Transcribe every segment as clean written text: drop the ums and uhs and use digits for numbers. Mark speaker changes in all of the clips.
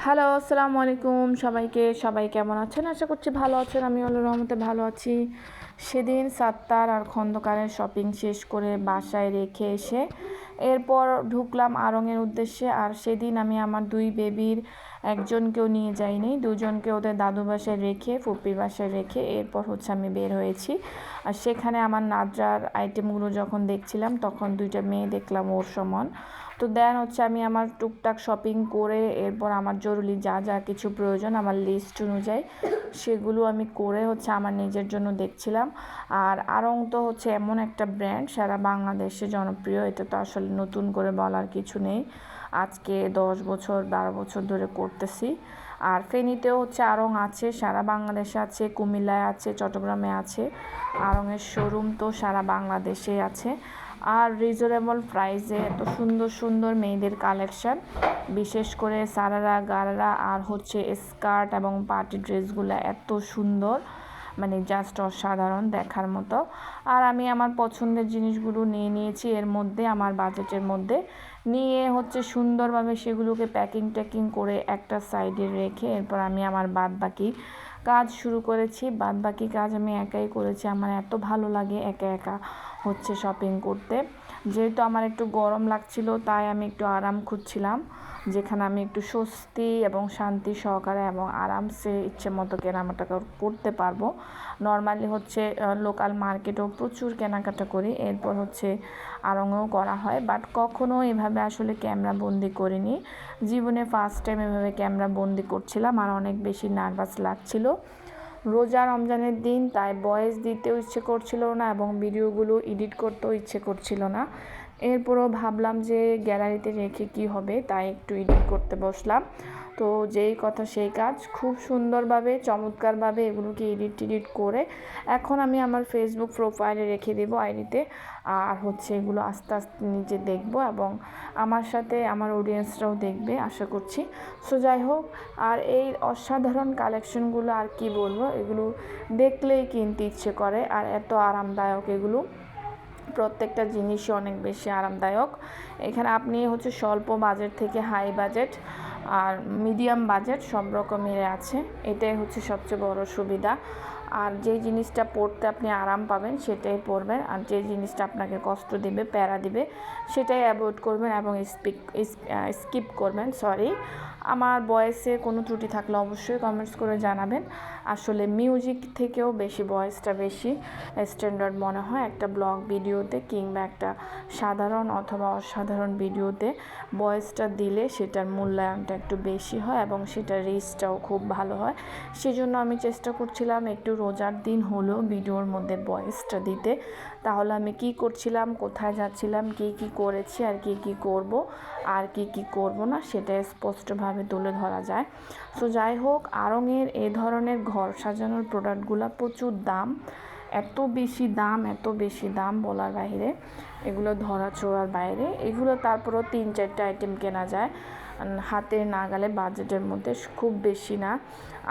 Speaker 1: Hello, আসসালামু আলাইকুম সবাইকে। সবাই কেমন আছেন? আশা করছি ভালো আছেন। আমি আল্লাহর রহমতে ভালো আছি। সেদিন সাত্তার আর খন্দকারের শপিং শেষ করে বাসায় রেখে এসে এরপর ঢুকলাম আড়ংয়ের উদ্দেশ্যে। আর সেদিন আমি আমার দুই বেবির একজনকেও নিয়ে যাইনি, দুজনকে ওদের দাদু বাসায় রেখে, ফুপির বাসায় রেখে এরপর আমি বের হয়েছি। আর সেখানে আমার নাদরার আইটেমগুলো যখন দেখছিলাম তখন দুইটা মেয়ে দেখলাম ওর সমান। তো দেন আমি আমার টুকটাক শপিং করে এরপর আমার জরুরি যা যা কিছু প্রয়োজন আমার লিস্ট অনুযায়ী সেগুলো আমি করে আমার নিজের জন্য দেখছিলাম। আর আড়ং তো এমন একটা ব্র্যান্ড সারা বাংলাদেশে জনপ্রিয়, এটা তো আসলে নতুন করে বলার কিছু নেই। আজকে 10 বছর 12 বছর ধরে করতেছি। আর ফেনীতেও আড়ং আছে, সারা বাংলাদেশে আছে, কুমিল্লায় আছে, চট্টগ্রামে আছে। আড়ংয়ের শোরুম তো সারা বাংলাদেশে আছে। আর রিজনেবল প্রাইসে এত সুন্দর সুন্দর মেয়েদের কালেকশান, বিশেষ করে সারারা গারারা আর স্কার্ট এবং পার্টি ড্রেসগুলো এত সুন্দর, মানে জাস্ট অসাধারণ দেখার মতো। আর আমি আমার পছন্দের জিনিসগুলো নিয়ে নিয়েছি এর মধ্যে, আমার বাজেটের মধ্যে নিয়ে সুন্দরভাবে সেগুলোকে প্যাকিং করে একটা সাইডে রেখে এরপর আমি আমার বাদবাকি কাজ শুরু করেছি। বাদবাকি কাজ আমি একাই করেছি। আমার এত ভালো লাগে একা একা শপিং করতে। যেহেতু আমার একটু গরম লাগছিল তাই আমি একটু আরাম খুঁজছিলাম, যেখানে আমি একটু স্বস্তি এবং শান্তি সহকারে এবং আরামসে ইচ্ছে মতো কেনাকাটা করতে পারবো। নর্মালি লোকাল মার্কেটেও প্রচুর কেনাকাটা করি, এরপর আড়ংয়েও করা হয়, বাট কখনো এভাবে আসলে ক্যামেরা বন্দি করিনি। জীবনে ফার্স্ট টাইম এভাবে ক্যামেরা বন্দি করছিলাম আর অনেক বেশি নার্ভাস লাগছিল। রোজা রমজানের দিন, তাই ভয়েস দিতেও ইচ্ছে করছিল না এবং ভিডিওগুলো এডিট করতেও ইচ্ছে করছিল না। এরপরও ভাবলাম যে গ্যালারিতে রেখে কি হবে, তাই একটু এডিট করতে বসলাম। তো যেই কথা সেই কাজ, খুব সুন্দরভাবে চমৎকারভাবে এগুলোকে এডিট করে এখন আমি আমার ফেসবুক প্রোফাইলে রেখে দেবো আইডিতে। আর এগুলো আস্তে আস্তে নিজে দেখব এবং আমার সাথে আমার অডিয়েন্সরাও দেখবে আশা করছি। সো যাই হোক, আর এই অসাধারণ কালেকশনগুলো আর কি বলবো, এগুলো দেখলেই কিনতে ইচ্ছে করে। আর এত আরামদায়ক এগুলো, প্রত্যেকটা জিনিসই অনেক বেশি আরামদায়ক। এখানে আপনি স্বল্প বাজেট থেকে হাই বাজেট আর মিডিয়াম বাজেট সব রকমের আছে, এটাই সবচেয়ে বড় সুবিধা। আর যেই জিনিসটা পরতে আপনি আরাম পাবেন সেটাই পরবেন, আর যে জিনিসটা আপনাকে কষ্ট দিবে, প্যারা দিবে, সেটাই অ্যাভয়েড করবেন এবং স্কিপ করবেন। আমার ভয়েসে কোনো ত্রুটি থাকলে অবশ্যই কমেন্টস করে জানাবেন। আসলে মিউজিক থেকেও বেশি ভয়েসটা বেশি স্ট্যান্ডার্ড মনে হয় একটা ব্লগ ভিডিওতে কিংবা একটা সাধারণ অথবা অসাধারণ ভিডিওতে ভয়েসটা দিলে সেটার মূল্যায়নটা একটু বেশি হয় এবং সেটার রিচটাও খুব ভালো হয়। সেজন্য আমি চেষ্টা করছিলাম একটু রোজার দিন হলেও ভিডিওর মধ্যে ভয়েসটা দিতে। তাহলে আমি কি করছিলাম, কোথায় যাচ্ছিলাম, কি করেছি আর কি করব আর কি করব না সেটা স্পষ্টভাবে তুলে ধরা যায়। সো যাই হোক, আড়ংয়ের এই ধরনের ঘর সাজানোর প্রোডাক্টগুলো প্রচুর দাম, এত বেশি দাম বলার বাইরে, এগুলো ধরা ছোঁয়ার বাইরে। এগুলো তারপরও 3-4টা আইটেম কেনা যায় হাতের নাগালে, বাজেটের মধ্যে, খুব বেশি না।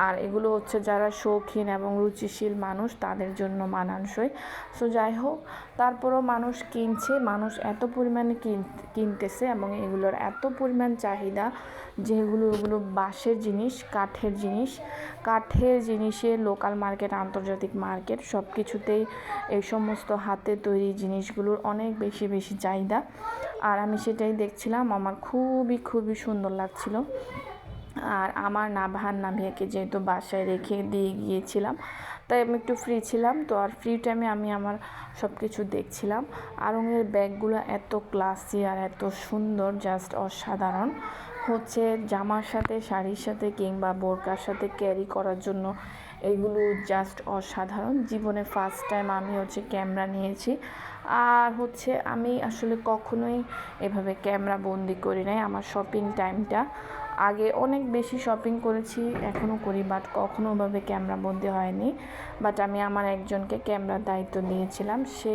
Speaker 1: আর এগুলো যারা শৌখিন এবং রুচিশীল মানুষ তাদের জন্য মানানসই। সো যাই হোক, তারপরও মানুষ কিনছে, মানুষ এত পরিমাণে কিনতেছে এবং এগুলোর এত পরিমাণ চাহিদা যেগুলো ওগুলো বাঁশের জিনিস, কাঠের জিনিসের লোকাল মার্কেট, আন্তর্জাতিক মার্কেট সব কিছুতেই এই সমস্ত হাতে তৈরি জিনিসগুলোর অনেক বেশি চাহিদা। আর আমি সেটাই দেখছিলাম, আমার খুবই সুন্দর লাগছিল। আর আমার নাভিয়াকে যেহেতু বাসায় রেখে দিয়ে গিয়েছিলাম তাই আমি একটু ফ্রি ছিলাম, তো আর ফ্রি টাইমে আমি আমার সব কিছু দেখছিলাম। আড়ংয়ের ব্যাগগুলো এত ক্লাসি আর এত সুন্দর, জাস্ট অসাধারণ। জামার সাথে, শাড়ির সাথে কিংবা বোরকার সাথে ক্যারি করার জন্য এগুলো জাস্ট অসাধারণ। জীবনে ফার্স্ট টাইম আমি ক্যামেরা নিয়েছি। আর আমি আসলে কখনোই এভাবে ক্যামেরা বন্দি করি নাই আমার শপিং টাইমটা। আগে অনেক বেশি শপিং করেছি, এখনও করি, বাট কখনো ওভাবে ক্যামেরা বন্দি হয়নি। বাট আমি আমার একজনকে ক্যামেরার দায়িত্ব দিয়েছিলাম, সে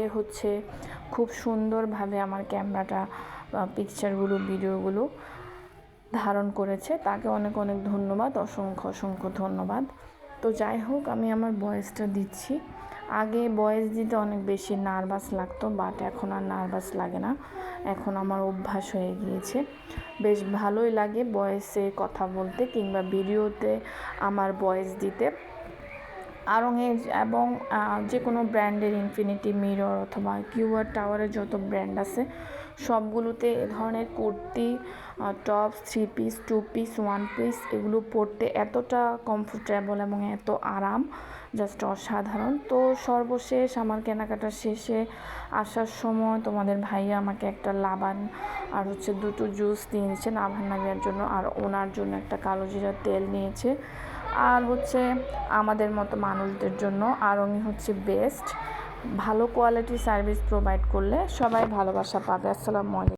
Speaker 1: খুব সুন্দরভাবে আমার ক্যামেরাটা, পিকচারগুলো, ভিডিওগুলো ধারণ করেছে। তাকে অনেক ধন্যবাদ, অসংখ্য ধন্যবাদ। তো যাই হোক, আমি আমার ভয়েসটা দিচ্ছি। আগে ভয়েস দিতে অনেক বেশি নার্ভাস লাগতো, বাট এখন আর নার্ভাস লাগে না, এখন আমার অভ্যাস হয়ে গিয়েছে। বেশ ভালোই লাগে ভয়েসে কথা বলতে কিংবা ভিডিওতে আমার ভয়েস দিতে। আড়ংয়ের এবং যে কোনো ব্র্যান্ডের ইনফিনিটি মিরর অথবা কিউআর টাওয়ারের যত ব্র্যান্ড আছে সবগুলোতে এ ধরনের kurti, tops, 3 piece, 2 piece, 1 piece এগুলো পরতে এতটা কমফোর্টেবল এবং এত আরাম, জাস্ট অসাধারণ। তো সর্বশেষ আমার কেনাকাটা শেষে আসার সময় তোমাদের ভাইয়া আমাকে একটা লাবান আর দুটো জুস নিয়েছে নাভান নামিয়ার জন্য, আর ওনার জন্য একটা কালো জিরার তেল নিয়েছে। আর আমাদের মতো মানুষদের জন্য আড়ংই বেস্ট। ভালো কোয়ালিটির সার্ভিস প্রোভাইড করলে সবাই ভালোবাসা পাবে। আসসালামু আলাইকুম।